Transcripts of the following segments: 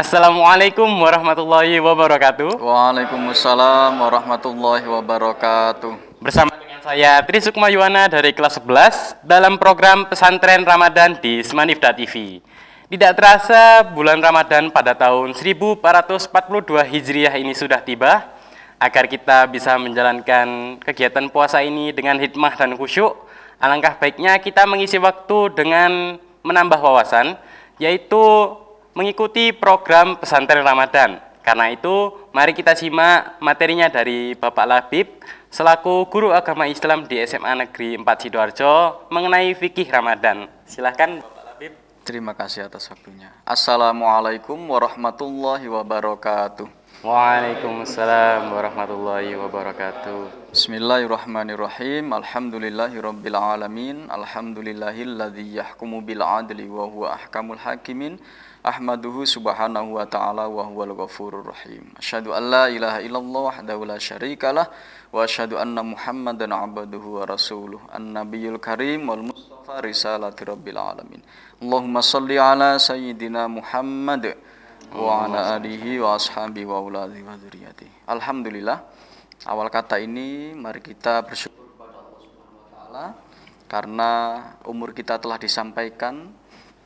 Assalamualaikum warahmatullahi wabarakatuh. Waalaikumsalam warahmatullahi wabarakatuh. Bersama dengan saya Tri Sukma Yuwana dari kelas 11 dalam program Pesantren Ramadan di Semanifda TV. Tidak terasa bulan Ramadan pada tahun 1442 Hijriah ini sudah tiba. Agar kita bisa menjalankan kegiatan puasa ini dengan hikmah dan khusyuk, alangkah baiknya kita mengisi waktu dengan menambah wawasan, yaitu mengikuti program Pesantren Ramadan. Karena itu, mari kita simak materinya dari Bapak Labib selaku guru agama Islam di SMA Negeri 4 Sidoarjo mengenai fikih Ramadan. Silahkan Bapak Labib. Terima kasih atas waktunya. Assalamualaikum warahmatullahi wabarakatuh. Waalaikumsalam warahmatullahi wabarakatuh. Bismillahirrahmanirrahim. Alhamdulillahirabbil alamin. Alhamdulillahilladzi yahkumu bil adli wa huwa ahkamul hakimin. Ahmaduhu subhanahu wa ta'ala wa huwal ghafurur rahim. Asyhadu an la ilaha illallah wahdahu la syarikalah wa asyhadu anna Muhammadan abduhu wa rasuluh. An-nabiyul karim wal mustafa risalati rabbil alamin. Allahumma shalli ala sayyidina Muhammad wa ala alihi wa ashabihi wa uladi wa dzurriyyati. Alhamdulillah. Awal kata ini mari kita bersyukur kepada Allah Subhanahu wa taala karena umur kita telah disampaikan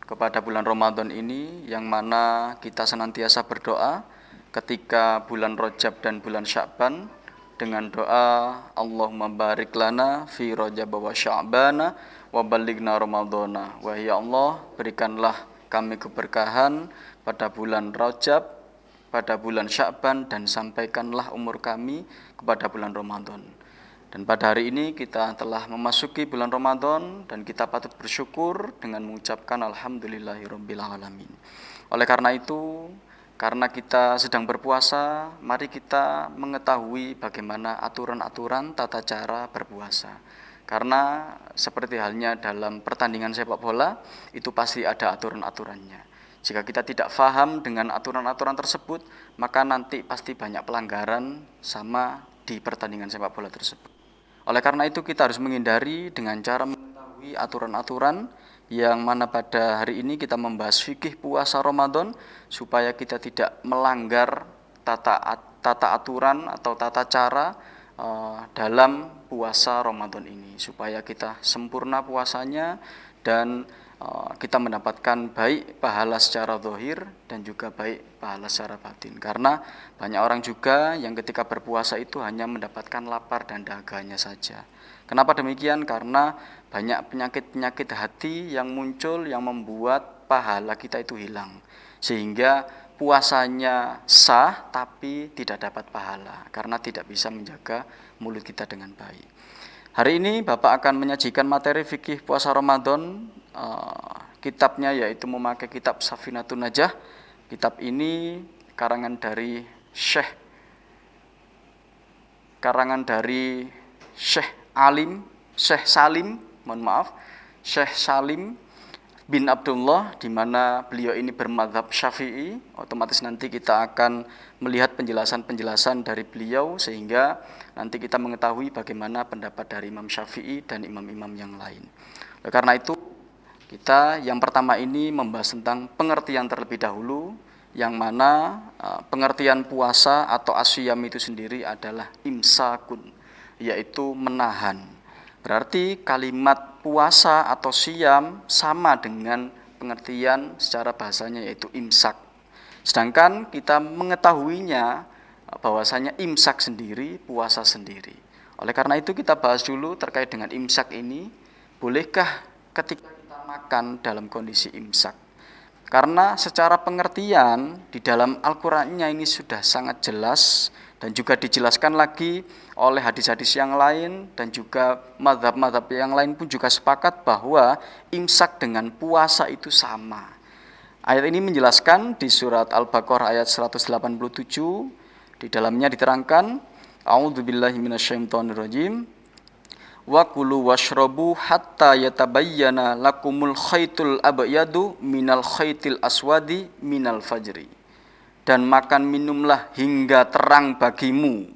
kepada bulan Ramadan ini, yang mana kita senantiasa berdoa ketika bulan Rajab dan bulan Sya'ban dengan doa Allahumma barik lana fi Rajab wa Sya'bana wa ballighna Ramadhana. Wahai Allah, berikanlah kami keberkahan pada bulan Rajab, pada bulan Sya'ban, dan sampaikanlah umur kami kepada bulan Ramadan. Dan pada hari ini kita telah memasuki bulan Ramadan dan kita patut bersyukur dengan mengucapkan alhamdulillahirabbil alamin. Oleh karena itu, karena kita sedang berpuasa, mari kita mengetahui bagaimana aturan-aturan tata cara berpuasa. Karena seperti halnya dalam pertandingan sepak bola, itu pasti ada aturan-aturannya. Jika kita tidak paham dengan aturan-aturan tersebut, maka nanti pasti banyak pelanggaran sama di pertandingan sepak bola tersebut. Oleh karena itu kita harus menghindari dengan cara mengetahui aturan-aturan yang mana pada hari ini kita membahas fikih puasa Ramadan supaya kita tidak melanggar tata aturan atau tata cara dalam puasa Ramadan ini, supaya kita sempurna puasanya dan kita mendapatkan baik pahala secara zahir dan juga baik pahala secara batin. Karena banyak orang juga yang ketika berpuasa itu hanya mendapatkan lapar dan dahaganya saja. Kenapa demikian? Karena banyak penyakit-penyakit hati yang muncul yang membuat pahala kita itu hilang. Sehingga puasanya sah tapi tidak dapat pahala karena tidak bisa menjaga mulut kita dengan baik. Hari ini Bapak akan menyajikan materi fikih puasa Ramadan. Kitabnya yaitu memakai kitab Safinatun Najah. Kitab ini karangan dari Syekh Salim bin Abdullah, di mana beliau ini bermadzhab Syafi'i. Otomatis nanti kita akan melihat penjelasan-penjelasan dari beliau sehingga nanti kita mengetahui bagaimana pendapat dari Imam Syafi'i dan imam-imam yang lain. Karena itu kita yang pertama ini membahas tentang pengertian terlebih dahulu, yang mana pengertian puasa atau asyam itu sendiri adalah imsakun, yaitu menahan. Berarti kalimat puasa atau siam sama dengan pengertian secara bahasanya yaitu imsak. Sedangkan kita mengetahuinya bahwasanya imsak sendiri, puasa sendiri. Oleh karena itu kita bahas dulu terkait dengan imsak ini. Bolehkah ketika kita makan dalam kondisi imsak? Karena secara pengertian di dalam Al-Qur'annya ini sudah sangat jelas dan juga dijelaskan lagi oleh hadis-hadis yang lain, dan juga mazhab-mazhab yang lain pun juga sepakat bahwa imsak dengan puasa itu sama. Ayat ini menjelaskan di surat Al-Baqarah ayat 187, di dalamnya diterangkan, A'udzubillahi minasyaitonirrajim. Wa kulu washrabu hatta yatabayyana lakumul khaitul abyadu minal khaitil aswadi minal fajri. Dan makan minumlah hingga terang bagimu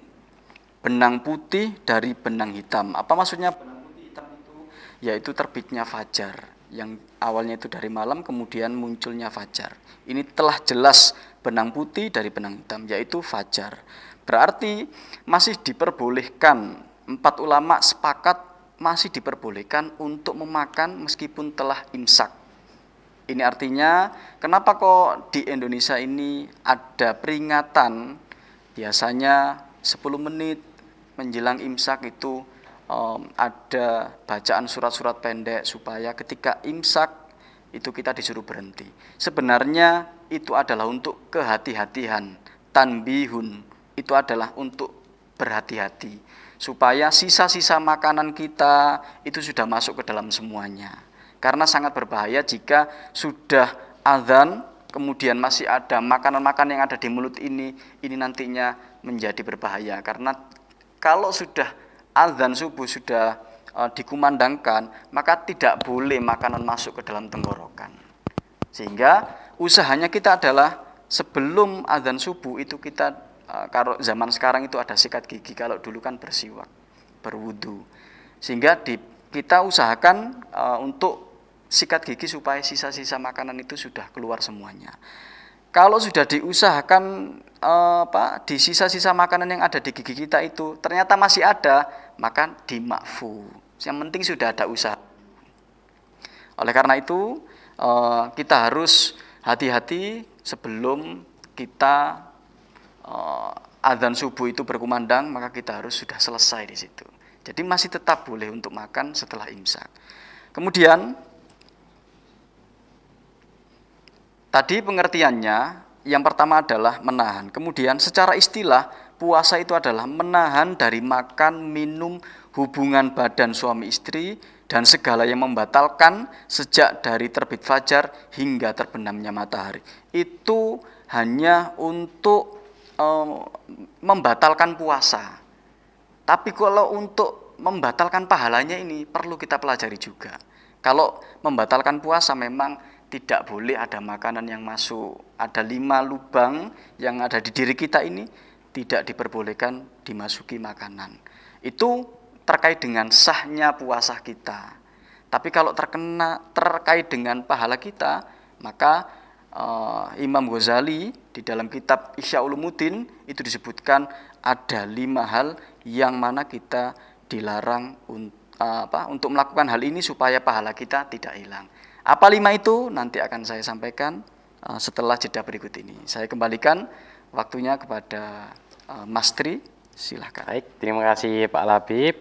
benang putih dari benang hitam. Apa maksudnya benang putih hitam itu? Yaitu terbitnya fajar, yang awalnya itu dari malam kemudian munculnya fajar. Ini telah jelas benang putih dari benang hitam, yaitu fajar. Berarti masih diperbolehkan, 4 ulama sepakat masih diperbolehkan untuk memakan meskipun telah imsak. Ini artinya kenapa kok di Indonesia ini ada peringatan biasanya 10 menit menjelang imsak itu ada bacaan surat-surat pendek supaya ketika imsak itu kita disuruh berhenti. Sebenarnya itu adalah untuk kehati-hatian, tanbihun, itu adalah untuk berhati-hati supaya sisa-sisa makanan kita itu sudah masuk ke dalam semuanya. Karena sangat berbahaya jika sudah azan kemudian masih ada makanan-makanan yang ada di mulut ini nantinya menjadi berbahaya. Karena kalau sudah azan subuh sudah dikumandangkan, maka tidak boleh makanan masuk ke dalam tenggorokan. Sehingga usahanya kita adalah sebelum azan subuh itu kita, kalau zaman sekarang itu ada sikat gigi, kalau dulu kan bersiwak, berwudu. Sehingga kita usahakan untuk sikat gigi supaya sisa-sisa makanan itu sudah keluar semuanya. Kalau sudah diusahakan di sisa-sisa makanan yang ada di gigi kita itu ternyata masih ada, maka dimakfu. Yang penting sudah ada usaha. Oleh karena itu kita harus hati-hati sebelum kita azan subuh itu berkumandang, maka kita harus sudah selesai di situ. Jadi masih tetap boleh untuk makan setelah imsak. Kemudian tadi pengertiannya yang pertama adalah menahan. Kemudian secara istilah puasa itu adalah menahan dari makan, minum, hubungan badan suami istri dan segala yang membatalkan sejak dari terbit fajar hingga terbenamnya matahari. Itu hanya untuk membatalkan puasa. Tapi kalau untuk membatalkan pahalanya ini perlu kita pelajari juga. Kalau membatalkan puasa memang tidak boleh ada makanan yang masuk. Ada 5 lubang yang ada di diri kita ini tidak diperbolehkan dimasuki makanan. Itu terkait dengan sahnya puasa kita. Tapi kalau terkait dengan pahala kita, maka Imam Ghazali di dalam kitab Ihya Ulumuddin itu disebutkan ada 5 hal yang mana kita dilarang untuk melakukan hal ini supaya pahala kita tidak hilang. Apa 5 itu? Nanti akan saya sampaikan setelah jeda berikut ini. Saya kembalikan waktunya kepada Mas Tri, silahkan. Baik, terima kasih Pak Labib.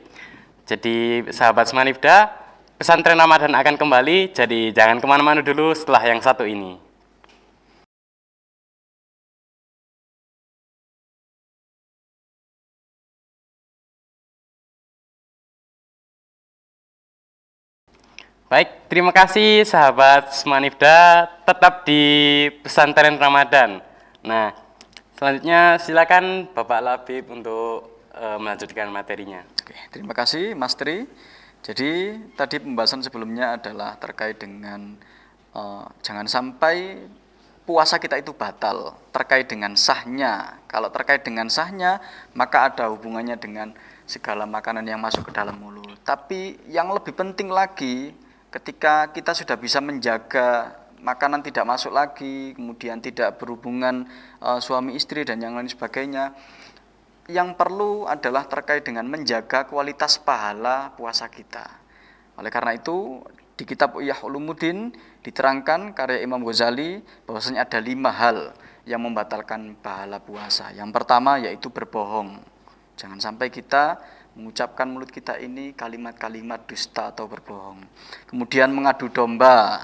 Jadi sahabat Semanifda, pesantren Ramadan akan kembali, jadi jangan kemana-mana dulu setelah yang satu ini. Baik, terima kasih sahabat Semanifda, tetap di pesantren Ramadan. Nah, selanjutnya silakan Bapak Labib untuk melanjutkan materinya. Oke, terima kasih Mas Tri. Jadi tadi pembahasan sebelumnya adalah terkait dengan jangan sampai puasa kita itu batal, terkait dengan sahnya. Kalau terkait dengan sahnya, maka ada hubungannya dengan segala makanan yang masuk ke dalam mulut. Tapi yang lebih penting lagi, ketika kita sudah bisa menjaga makanan tidak masuk lagi, kemudian tidak berhubungan suami istri dan yang lain sebagainya, yang perlu adalah terkait dengan menjaga kualitas pahala puasa kita. Oleh karena itu, di kitab Ihya Ulumuddin diterangkan karya Imam Ghazali bahwasanya ada 5 hal yang membatalkan pahala puasa. Yang pertama yaitu berbohong. Jangan sampai kita mengucapkan mulut kita ini kalimat-kalimat dusta atau berbohong. Kemudian mengadu domba.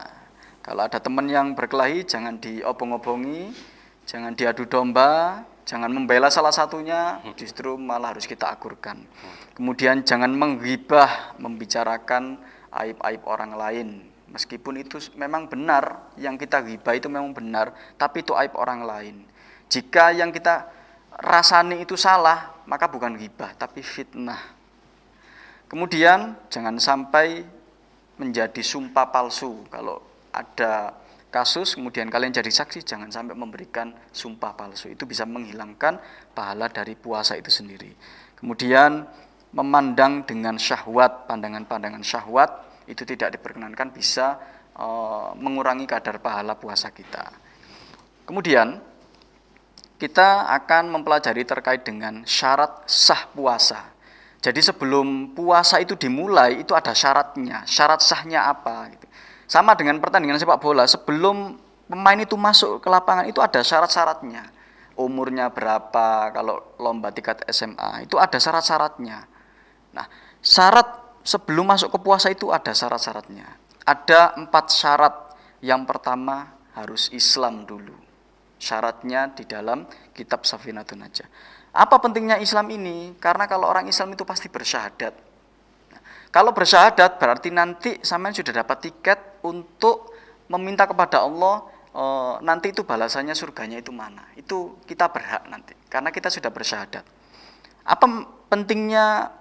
Kalau ada teman yang berkelahi, jangan diobong-obongi, jangan diadu domba, jangan membela salah satunya, justru malah harus kita akurkan. Kemudian jangan menggibah, membicarakan aib-aib orang lain. Meskipun itu memang benar, yang kita ghibah itu memang benar, tapi itu aib orang lain. Jika yang kita rasani itu salah, maka bukan ghibah, tapi fitnah. Kemudian jangan sampai menjadi sumpah palsu. Kalau ada kasus kemudian kalian jadi saksi, jangan sampai memberikan sumpah palsu. Itu bisa menghilangkan pahala dari puasa itu sendiri. Kemudian memandang dengan syahwat, pandangan-pandangan syahwat itu tidak diperkenankan, bisa mengurangi kadar pahala puasa kita. Kemudian kita akan mempelajari terkait dengan syarat sah puasa. Jadi sebelum puasa itu dimulai, itu ada syaratnya. Syarat sahnya apa? Gitu. Sama dengan pertandingan sepak bola, sebelum pemain itu masuk ke lapangan, itu ada syarat-syaratnya. Umurnya berapa, kalau lomba tingkat SMA, itu ada syarat-syaratnya. Nah, syarat sebelum masuk ke puasa itu ada syarat-syaratnya. Ada 4 syarat. Yang pertama, harus Islam dulu. Syaratnya di dalam kitab Safinatun Najah. Apa pentingnya Islam ini? Karena kalau orang Islam itu pasti bersyahadat. Kalau bersyahadat berarti nanti sampean sudah dapat tiket untuk meminta kepada Allah, nanti itu balasannya surganya itu mana. Itu kita berhak nanti, karena kita sudah bersyahadat. Apa pentingnya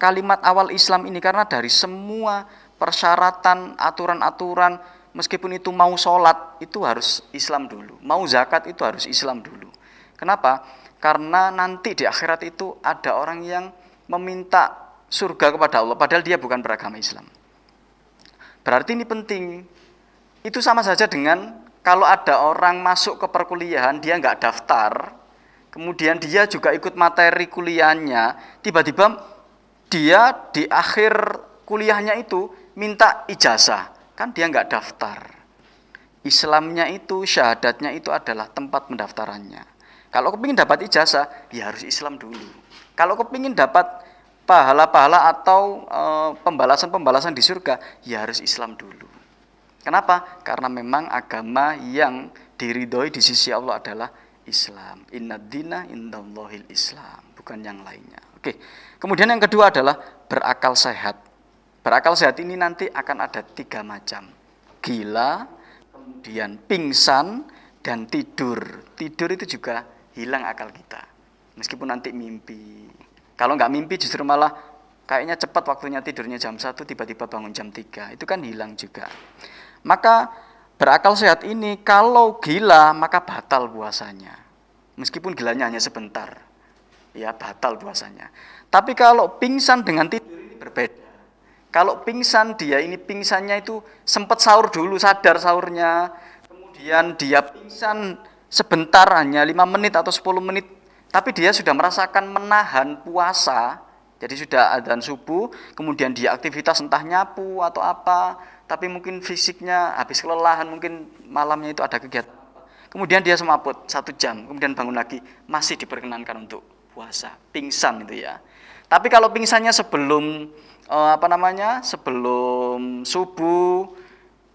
kalimat awal Islam ini? Karena dari semua persyaratan, aturan-aturan, meskipun itu mau sholat, itu harus Islam dulu. Mau zakat, itu harus Islam dulu. Kenapa? Karena nanti di akhirat itu ada orang yang meminta surga kepada Allah, padahal dia bukan beragama Islam. Berarti ini penting. Itu sama saja dengan kalau ada orang masuk ke perkuliahan, dia nggak daftar, kemudian dia juga ikut materi kuliahnya, tiba-tiba dia di akhir kuliahnya itu minta ijazah, kan dia nggak daftar. Islamnya itu, syahadatnya itu adalah tempat pendaftarannya. Kalau kepingin dapat ijazah, ya harus Islam dulu. Kalau kepingin dapat pahala-pahala atau pembalasan-pembalasan di surga, ya harus Islam dulu. Kenapa? Karena memang agama yang diridhoi di sisi Allah adalah Islam. Innad dina indallahil Islam, bukan yang lainnya. Oke. Kemudian yang kedua adalah berakal sehat. Berakal sehat ini nanti akan ada 3 macam. Gila, kemudian pingsan, dan tidur. Tidur itu juga hilang akal kita, meskipun nanti mimpi. Kalau nggak mimpi justru malah kayaknya cepat waktunya tidurnya jam 1, tiba-tiba bangun jam 3, itu kan hilang juga. Maka berakal sehat ini kalau gila maka batal puasanya, meskipun gilanya hanya sebentar, ya batal puasanya. Tapi kalau pingsan dengan tidur ini berbeda. Kalau pingsan, dia ini pingsannya itu sempat sahur dulu, sadar sahurnya, kemudian dia pingsan sebentar, hanya 5 menit atau 10 menit, tapi dia sudah merasakan menahan puasa, jadi sudah adzan subuh, kemudian dia aktivitas entah nyapu atau apa, tapi mungkin fisiknya habis kelelahan, mungkin malamnya itu ada kegiatan, kemudian dia semaput 1 jam, kemudian bangun lagi, masih diperkenankan untuk puasa, pingsan itu ya. Tapi kalau pingsannya sebelum sebelum subuh,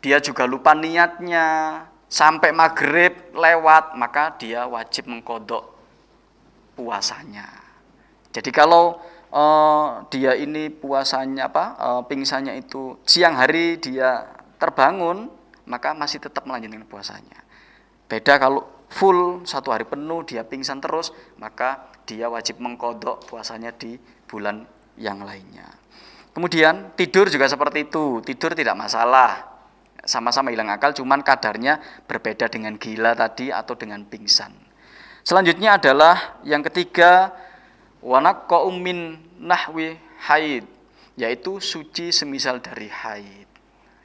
dia juga lupa niatnya, sampai maghrib lewat, maka dia wajib mengqadha puasanya. Jadi kalau dia ini puasanya pingsannya itu siang hari dia terbangun, maka masih tetap melanjutkan puasanya. Beda kalau full 1 hari penuh dia pingsan terus, maka dia wajib mengqadha puasanya di bulan yang lainnya. Kemudian tidur juga seperti itu, tidur tidak masalah. Sama-sama hilang akal, cuman kadarnya berbeda dengan gila tadi atau dengan pingsan. Selanjutnya adalah yang ketiga, wanaqqa'u min nahwi haid, yaitu suci semisal dari haid.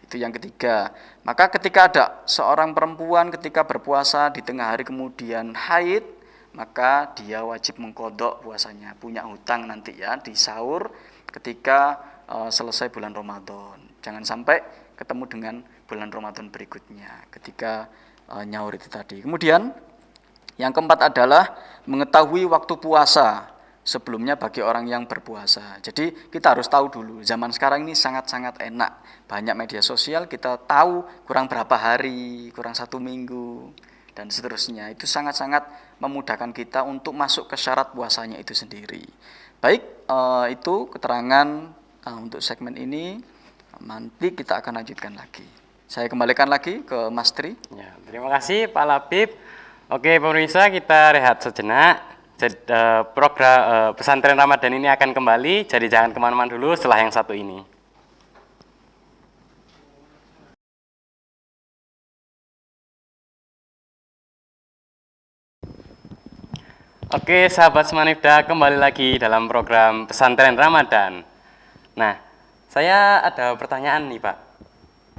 Itu yang ketiga. Maka ketika ada seorang perempuan ketika berpuasa di tengah hari kemudian haid, maka dia wajib mengqadha puasanya, punya hutang nanti ya di sahur ketika selesai bulan Ramadan. Jangan sampai ketemu dengan bulan Ramadan berikutnya ketika nyaur itu tadi. Kemudian yang keempat adalah mengetahui waktu puasa sebelumnya bagi orang yang berpuasa. Jadi kita harus tahu dulu, zaman sekarang ini sangat-sangat enak, banyak media sosial, kita tahu kurang berapa hari, kurang 1 minggu, dan seterusnya. Itu sangat-sangat memudahkan kita untuk masuk ke syarat puasanya itu sendiri. Baik, itu keterangan untuk segmen ini. Nanti kita akan lanjutkan lagi. Saya kembalikan lagi ke Mas Tri. Ya, terima kasih Pak Labib. Oke pemirsa, kita rehat sejenak. Program pesantren Ramadan ini akan kembali, jadi jangan kemana-mana dulu setelah yang satu ini. Oke sahabat Semanifda, kembali lagi dalam program pesantren Ramadan. Nah, saya ada pertanyaan nih Pak.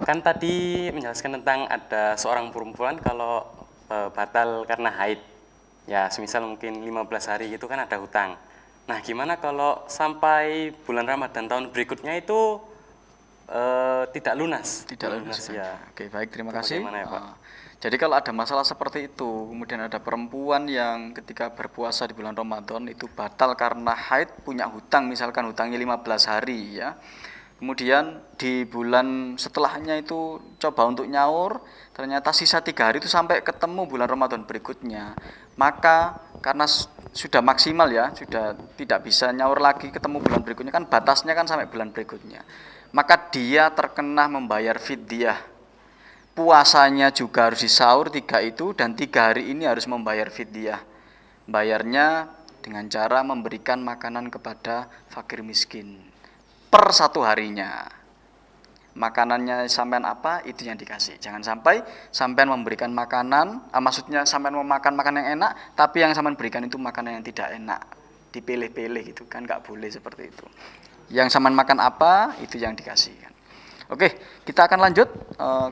Kan tadi menjelaskan tentang ada seorang perempuan kalau batal karena haid. Ya, semisal mungkin 15 hari itu kan ada hutang. Nah, gimana kalau sampai bulan Ramadan tahun berikutnya itu tidak lunas? Tidak Belum lunas ya. hutangnya. Oke, baik, terima Itu kasih. bagaimana ya, Pak? Jadi kalau ada masalah seperti itu, kemudian ada perempuan yang ketika berpuasa di bulan Ramadan itu batal karena haid, punya hutang, misalkan hutangnya 15 hari ya. Kemudian di bulan setelahnya itu coba untuk nyaur, ternyata sisa 3 hari itu sampai ketemu bulan Ramadan berikutnya. Maka karena sudah maksimal ya, sudah tidak bisa nyaur lagi ketemu bulan berikutnya, kan batasnya kan sampai bulan berikutnya. Maka dia terkena membayar fidyah. Puasanya juga harus disaur 3 itu, dan 3 hari ini harus membayar fidyah. Bayarnya dengan cara memberikan makanan kepada fakir miskin per 1 harinya. Makanannya sampean apa, itu yang dikasih. Jangan sampai sampean memberikan makanan, maksudnya sampean mau makan makanan yang enak, tapi yang sampean berikan itu makanan yang tidak enak, dipilih-pilih gitu kan, nggak boleh seperti itu. Yang sampean makan apa, itu yang dikasih kan. Oke, kita akan lanjut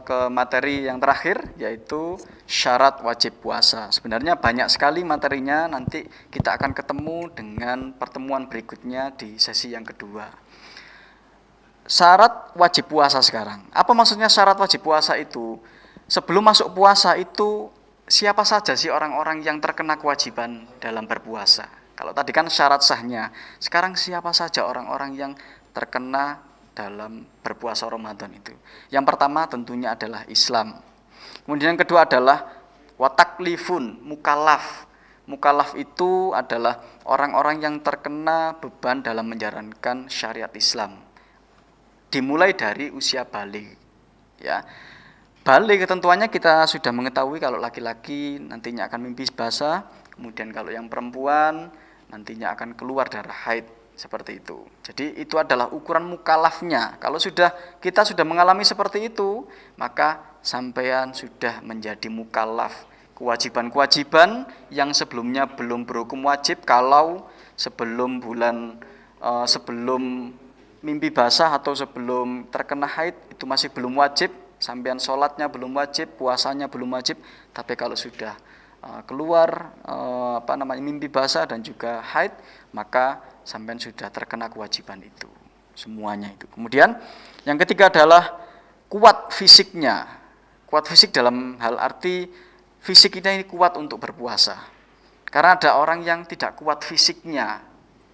ke materi yang terakhir, yaitu syarat wajib puasa. Sebenarnya banyak sekali materinya, nanti kita akan ketemu dengan pertemuan berikutnya di sesi yang kedua. Syarat wajib puasa sekarang. Apa maksudnya syarat wajib puasa itu? Sebelum masuk puasa itu, siapa saja sih orang-orang yang terkena kewajiban dalam berpuasa? Kalau tadi kan syarat sahnya, sekarang siapa saja orang-orang yang terkena dalam berpuasa Ramadan itu? Yang pertama tentunya adalah Islam. Kemudian yang kedua adalah wataklifun, mukallaf. Mukallaf itu adalah orang-orang yang terkena beban dalam menjalankan syariat Islam. Dimulai dari usia balik. Ya. Balik ketentuannya kita sudah mengetahui, kalau laki-laki nantinya akan mimpi basah, kemudian kalau yang perempuan nantinya akan keluar darah haid. Seperti itu. Jadi itu adalah ukuran mukallafnya. Kalau kita sudah mengalami seperti itu, maka sampean sudah menjadi mukallaf. Kewajiban-kewajiban yang sebelumnya belum berhukum wajib, kalau sebelum sebelum mimpi basah atau sebelum terkena haid itu masih belum wajib, sampean sholatnya belum wajib, puasanya belum wajib. Tapi kalau sudah keluar mimpi basah dan juga haid, maka sampean sudah terkena kewajiban itu, semuanya itu. Kemudian yang ketiga adalah kuat fisiknya. Kuat fisik dalam hal arti fisiknya ini kuat untuk berpuasa. Karena ada orang yang tidak kuat fisiknya.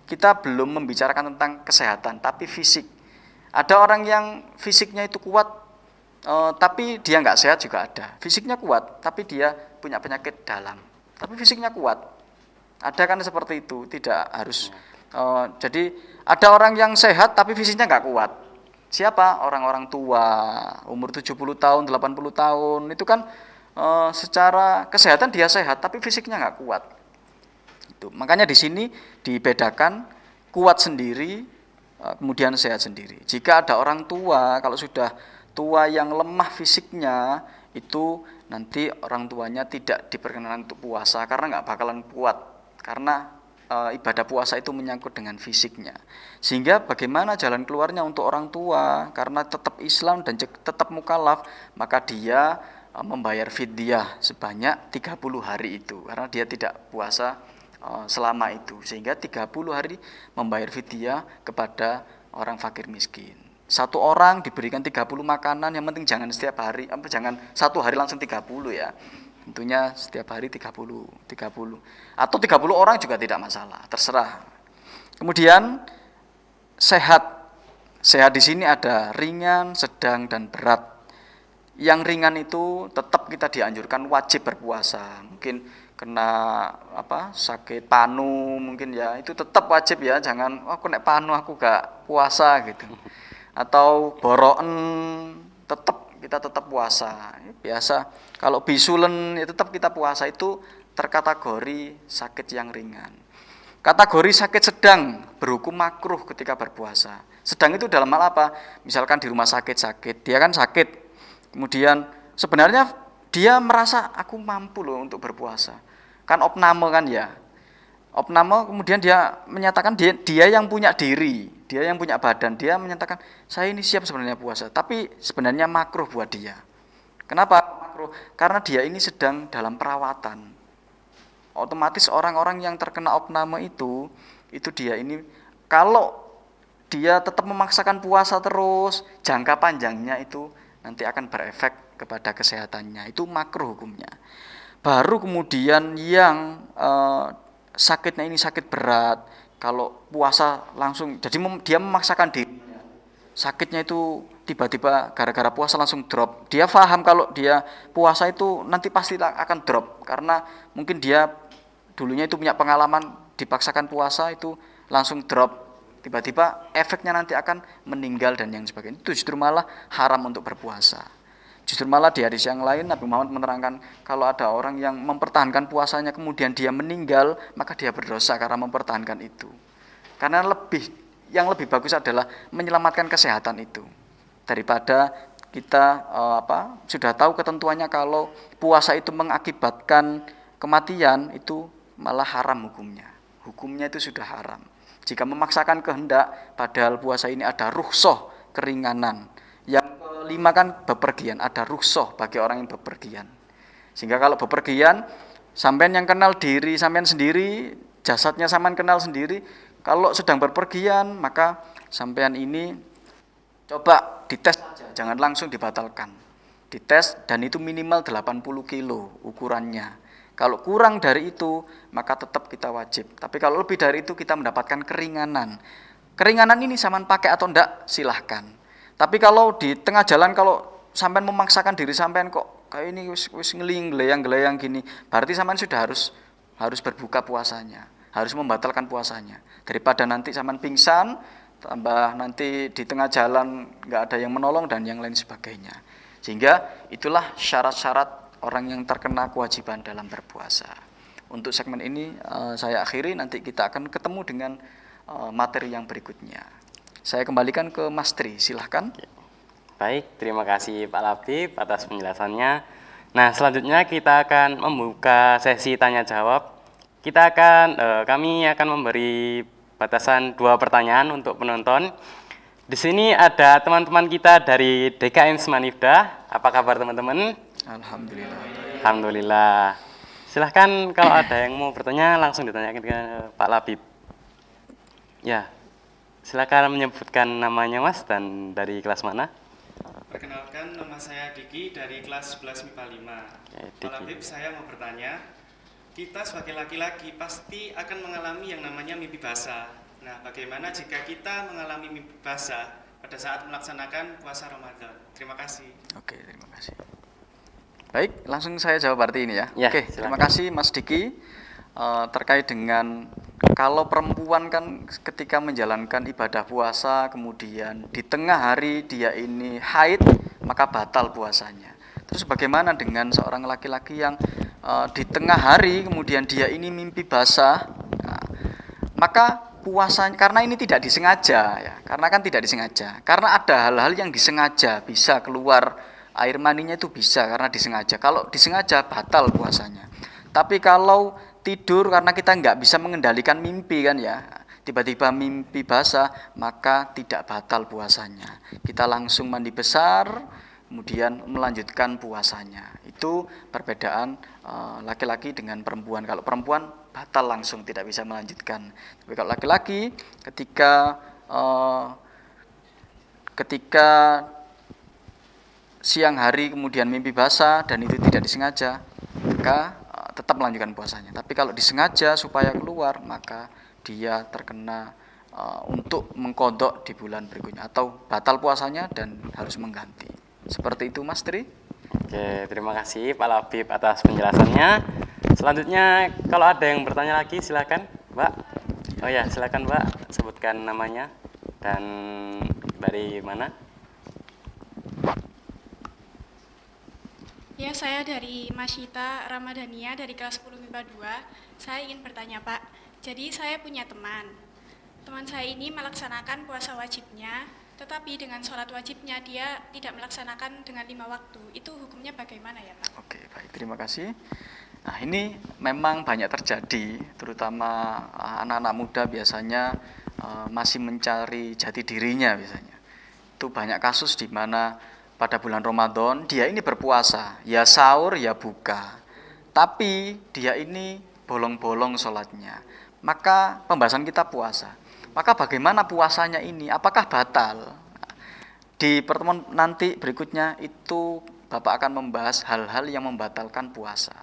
Kita belum membicarakan tentang kesehatan, tapi fisik. Ada orang yang fisiknya itu kuat, tapi dia nggak sehat juga ada. Fisiknya kuat, tapi dia punya penyakit dalam. Tapi fisiknya kuat. Ada kan seperti itu, tidak harus. Jadi ada orang yang sehat tapi fisiknya nggak kuat. Siapa? Orang-orang tua, umur 70 tahun, 80 tahun, itu kan secara kesehatan dia sehat tapi fisiknya nggak kuat. Itu. Makanya di sini dibedakan kuat sendiri, kemudian sehat sendiri. Jika ada orang tua, kalau sudah tua yang lemah fisiknya, itu nanti orang tuanya tidak diperkenankan untuk puasa karena nggak bakalan kuat. Karena ibadah puasa itu menyangkut dengan fisiknya. Sehingga bagaimana jalan keluarnya untuk orang tua, karena tetap Islam dan tetap mukallaf, maka dia membayar fidyah sebanyak 30 hari itu, karena dia tidak puasa selama itu, sehingga 30 hari membayar fidyah kepada orang fakir miskin. Satu orang diberikan 30 makanan, yang penting jangan setiap hari, jangan satu hari langsung 30 ya. Tentunya setiap hari 30. Atau 30 orang juga tidak masalah, terserah. Kemudian sehat. Sehat di sini ada ringan, sedang, dan berat. Yang ringan itu tetap kita dianjurkan wajib berpuasa. Mungkin kena sakit panu mungkin ya, itu tetap wajib ya, jangan aku nek panu aku gak puasa gitu. Atau boroen kita tetap puasa. Biasa kalau bisulen ya tetap kita puasa, itu terkategori sakit yang ringan. Kategori sakit sedang berhukum makruh ketika berpuasa. Sedang itu dalam hal apa? Misalkan di rumah sakit, dia kan sakit. Kemudian sebenarnya dia merasa aku mampu loh untuk berpuasa. Kan opname kan ya. Opname kemudian dia menyatakan dia yang punya diri, dia yang punya badan, dia menyatakan saya ini siap sebenarnya puasa, tapi sebenarnya makruh buat dia. Kenapa makruh? Karena dia ini sedang dalam perawatan. otomatis orang-orang yang terkena opname itu dia ini kalau dia tetap memaksakan puasa terus, jangka panjangnya itu nanti akan berefek kepada kesehatannya. Itu makruh hukumnya. Baru kemudian yang sakitnya ini sakit berat, kalau puasa langsung, jadi dia memaksakan diri. Sakitnya itu tiba-tiba gara-gara puasa langsung drop. Dia paham kalau dia puasa itu nanti pasti akan drop, karena mungkin dia dulunya itu punya pengalaman dipaksakan puasa itu langsung drop. Tiba-tiba efeknya nanti akan meninggal dan yang sebagainya. Itu justru malah haram untuk berpuasa. Justru malah di hadis yang lain Nabi Muhammad menerangkan kalau ada orang yang mempertahankan puasanya kemudian dia meninggal, maka dia berdosa karena mempertahankan itu. Karena yang lebih bagus adalah menyelamatkan kesehatan itu daripada kita sudah tahu ketentuannya kalau puasa itu mengakibatkan kematian, itu malah haram hukumnya. Hukumnya itu sudah haram. Jika memaksakan kehendak, padahal puasa ini ada rukhsah, keringanan. Yang kelima kan bepergian, ada rukhsah bagi orang yang bepergian. Sehingga kalau bepergian, sampean yang kenal diri sampean sendiri, jasadnya sampean kenal sendiri. Kalau sedang berpergian, maka sampean ini coba dites saja, jangan langsung dibatalkan. Dites dan itu minimal 80 kilo ukurannya. Kalau kurang dari itu, maka tetap kita wajib. Tapi kalau lebih dari itu, kita mendapatkan keringanan. Keringanan ini sampean pakai atau enggak, silahkan. Tapi kalau di tengah jalan, kalau sampean memaksakan diri sampean kok kayak ini wis gelayang gini, berarti sampean sudah harus berbuka puasanya, harus membatalkan puasanya. Daripada nanti sampean pingsan, tambah nanti di tengah jalan enggak ada yang menolong dan yang lain sebagainya. Sehingga itulah syarat-syarat orang yang terkena kewajiban dalam berpuasa. Untuk segmen ini saya akhiri, nanti kita akan ketemu dengan materi yang berikutnya. Saya kembalikan ke Mas Tri, silahkan. Baik, terima kasih Pak Labib atas penjelasannya. Nah, selanjutnya kita akan membuka sesi tanya jawab. Kami akan memberi batasan 2 pertanyaan untuk penonton. Di sini ada teman-teman kita dari DKM Semanifda. Apa kabar teman-teman? Alhamdulillah. Alhamdulillah. Silahkan kalau ada yang mau bertanya langsung ditanyakan ke Pak Labib. Ya, silakan menyebutkan namanya Mas dan dari kelas mana? Perkenalkan, nama saya Diki dari kelas 11 MIPA 5. Pak Labib, saya mau bertanya, kita sebagai laki-laki pasti akan mengalami yang namanya mimpi basah. Nah, bagaimana jika kita mengalami mimpi basah pada saat melaksanakan puasa Ramadan? Terima kasih. Oke, terima kasih. Baik, langsung saya jawab arti ini ya. Oke, terima kasih Mas Diki. Terkait dengan kalau perempuan kan ketika menjalankan ibadah puasa, kemudian di tengah hari dia ini haid, maka batal puasanya. Terus bagaimana dengan seorang laki-laki yang di tengah hari kemudian dia ini mimpi basah? Nah, maka puasanya, karena ini tidak disengaja ya, karena kan tidak disengaja. Karena ada hal-hal yang disengaja, bisa keluar air maninya itu bisa karena disengaja. Kalau disengaja batal puasanya. Tapi kalau tidur karena kita nggak bisa mengendalikan mimpi kan ya, tiba-tiba mimpi basah, maka tidak batal puasanya. Kita langsung mandi besar, kemudian melanjutkan puasanya. Itu perbedaan laki-laki dengan perempuan. Kalau perempuan batal langsung, tidak bisa melanjutkan. Tapi kalau laki-laki ketika siang hari kemudian mimpi basah dan itu tidak disengaja, maka tetap melanjutkan puasanya. Tapi kalau disengaja supaya keluar, maka dia terkena untuk mengkodok di bulan berikutnya atau batal puasanya dan harus mengganti. Seperti itu Mas Tri. Oke, terima kasih Pak Labib atas penjelasannya. Selanjutnya kalau ada yang bertanya lagi silakan Mbak. Oh ya, silakan Mbak, sebutkan namanya dan dari mana? Ya, saya dari Masyita Ramadhania dari kelas 10 MIPA 2. Saya ingin bertanya, Pak. Jadi saya punya teman. Teman saya ini melaksanakan puasa wajibnya, tetapi dengan sholat wajibnya dia tidak melaksanakan dengan 5 waktu. Itu hukumnya bagaimana ya, Pak? Oke, baik, terima kasih. Nah, ini memang banyak terjadi, terutama anak-anak muda biasanya masih mencari jati dirinya biasanya. Itu banyak kasus di mana pada bulan Ramadan dia ini berpuasa, ya sahur ya buka. Tapi dia ini bolong-bolong sholatnya, maka pembahasan kita puasa. Maka bagaimana puasanya ini? Apakah batal? Di pertemuan nanti berikutnya itu Bapak akan membahas hal-hal yang membatalkan puasa.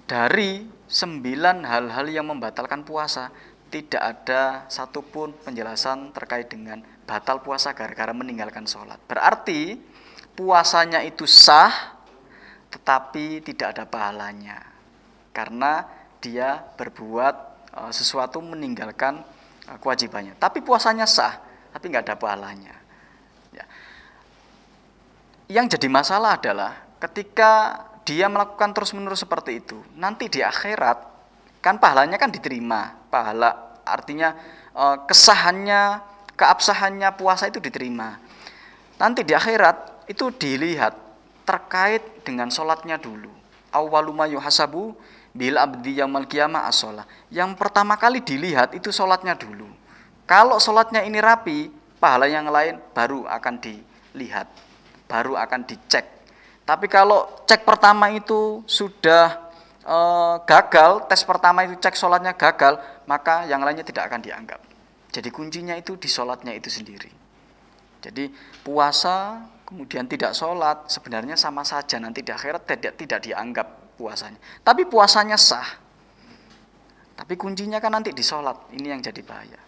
Dari 9 hal-hal yang membatalkan puasa, tidak ada satupun penjelasan terkait dengan batal puasa gara-gara meninggalkan sholat. Berarti puasanya itu sah, tetapi tidak ada pahalanya. Karena dia berbuat sesuatu meninggalkan kewajibannya. Tapi puasanya sah, tapi nggak ada pahalanya. Ya. Yang jadi masalah adalah ketika dia melakukan terus-menerus seperti itu, nanti di akhirat kan pahalanya kan diterima. Pahala artinya kesahannya, keabsahannya puasa itu diterima. Nanti di akhirat itu dilihat terkait dengan sholatnya dulu. Awwaluma yuhasabu bil abdi yaumil qiyamah as-shalah. Yang pertama kali dilihat itu sholatnya dulu. Kalau sholatnya ini rapi, pahala yang lain baru akan dilihat, baru akan dicek. Tapi kalau cek pertama itu sudah gagal, tes pertama itu cek sholatnya gagal, maka yang lainnya tidak akan dianggap. Jadi kuncinya itu di sholatnya itu sendiri. Jadi puasa kemudian tidak sholat sebenarnya sama saja, nanti di akhirat tidak dianggap puasanya. Tapi puasanya sah. Tapi kuncinya kan nanti di sholat, ini yang jadi bahaya.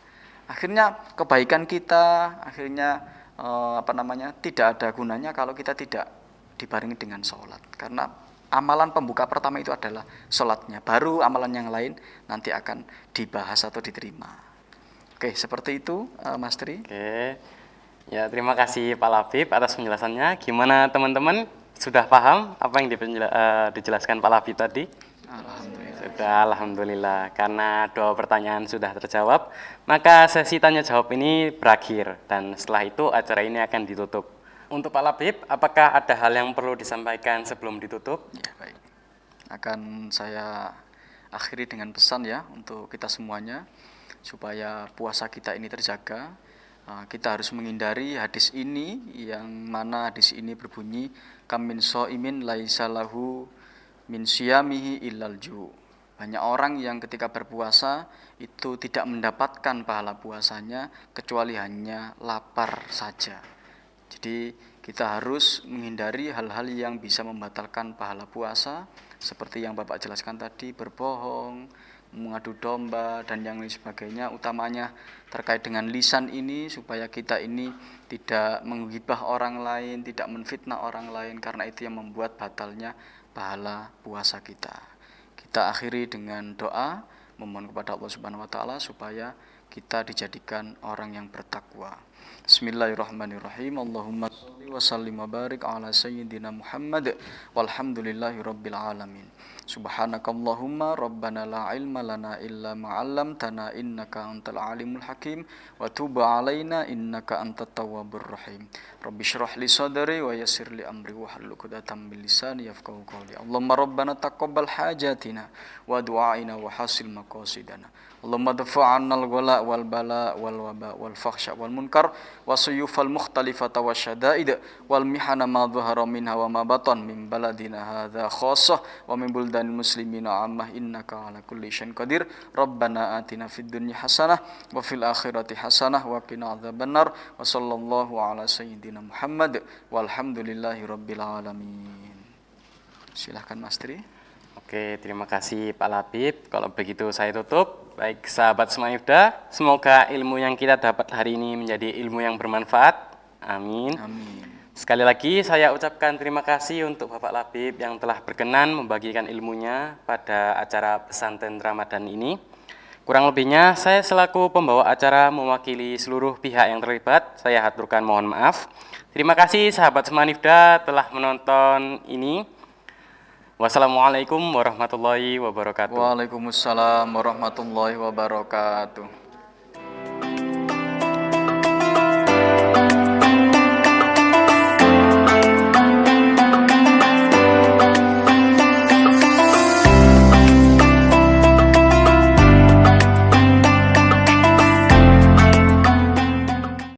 Akhirnya kebaikan kita, tidak ada gunanya kalau kita tidak dibarengi dengan sholat. Karena amalan pembuka pertama itu adalah sholatnya, baru amalan yang lain nanti akan dibahas atau diterima. Oke, seperti itu Mas Tri. Oke, ya terima kasih Pak Labib atas penjelasannya. Gimana teman-teman, sudah paham apa yang dijelaskan Pak Labib tadi? Alhamdulillah. Sudah, alhamdulillah. Karena 2 pertanyaan sudah terjawab, maka sesi tanya jawab ini berakhir dan setelah itu acara ini akan ditutup. Untuk Pak Labib, apakah ada hal yang perlu disampaikan sebelum ditutup? Ya, baik. Akan saya akhiri dengan pesan ya untuk kita semuanya supaya puasa kita ini terjaga. Kita harus menghindari hadis ini, yang mana hadis ini berbunyi kamin so'imin laisa lahu min siyamihi illal ju'. Banyak orang yang ketika berpuasa itu tidak mendapatkan pahala puasanya kecuali hanya lapar saja. Jadi kita harus menghindari hal-hal yang bisa membatalkan pahala puasa, seperti yang Bapak jelaskan tadi, berbohong, mengadu domba, dan yang lain sebagainya. Utamanya terkait dengan lisan ini, supaya kita ini tidak menghibah orang lain, tidak menfitnah orang lain, karena itu yang membuat batalnya pahala puasa kita. Kita akhiri dengan doa, memohon kepada Allah Subhanahu wa taala supaya kita dijadikan orang yang bertakwa. Bismillahirrahmanirrahim. Allahumma shalli wa sallim wa barik ala sayyidina Muhammad walhamdulillahi rabbil alamin. Subhanakallahumma rabbana la ilma lana illa ma 'allamtana innaka antal alimul hakim wa tub 'alaina innaka antat tawwabur rahim. Rabbi shrah li sadri wa yassir li amri wa hlul 'uqdatam min lisani yafqahu qawli. Allahumma rabbana taqabbal hajatina wa du'aina wa hasil maqasidana. Allahumma dafa' 'annal ghala wal bala wal waba wal fakhsha wal munkar wasuyufal mukhtalifata wasyada'id wal mihana ma dhahara minha wa ma batan min baladina hadza khassah wa min buldanil muslimina ammah innaka ala kulli syai'in qadir. Rabbana atina fid dunya hasanah wa fil akhirati hasanah wa qina adzabannar wa sallallahu ala sayyidina Muhammad walhamdulillahi rabbil alamin. Silahkan Mas Tri. Oke, terima kasih Pak Labib. Kalau begitu saya tutup. Baik sahabat Semanifda, semoga ilmu yang kita dapat hari ini menjadi ilmu yang bermanfaat. Amin. Amin. Sekali lagi saya ucapkan terima kasih untuk Bapak Labib yang telah berkenan membagikan ilmunya pada acara pesantren Ramadan ini. Kurang lebihnya saya selaku pembawa acara mewakili seluruh pihak yang terlibat, saya haturkan mohon maaf. Terima kasih sahabat Semanifda telah menonton ini. Wassalamualaikum warahmatullahi wabarakatuh. Waalaikumsalam warahmatullahi wabarakatuh.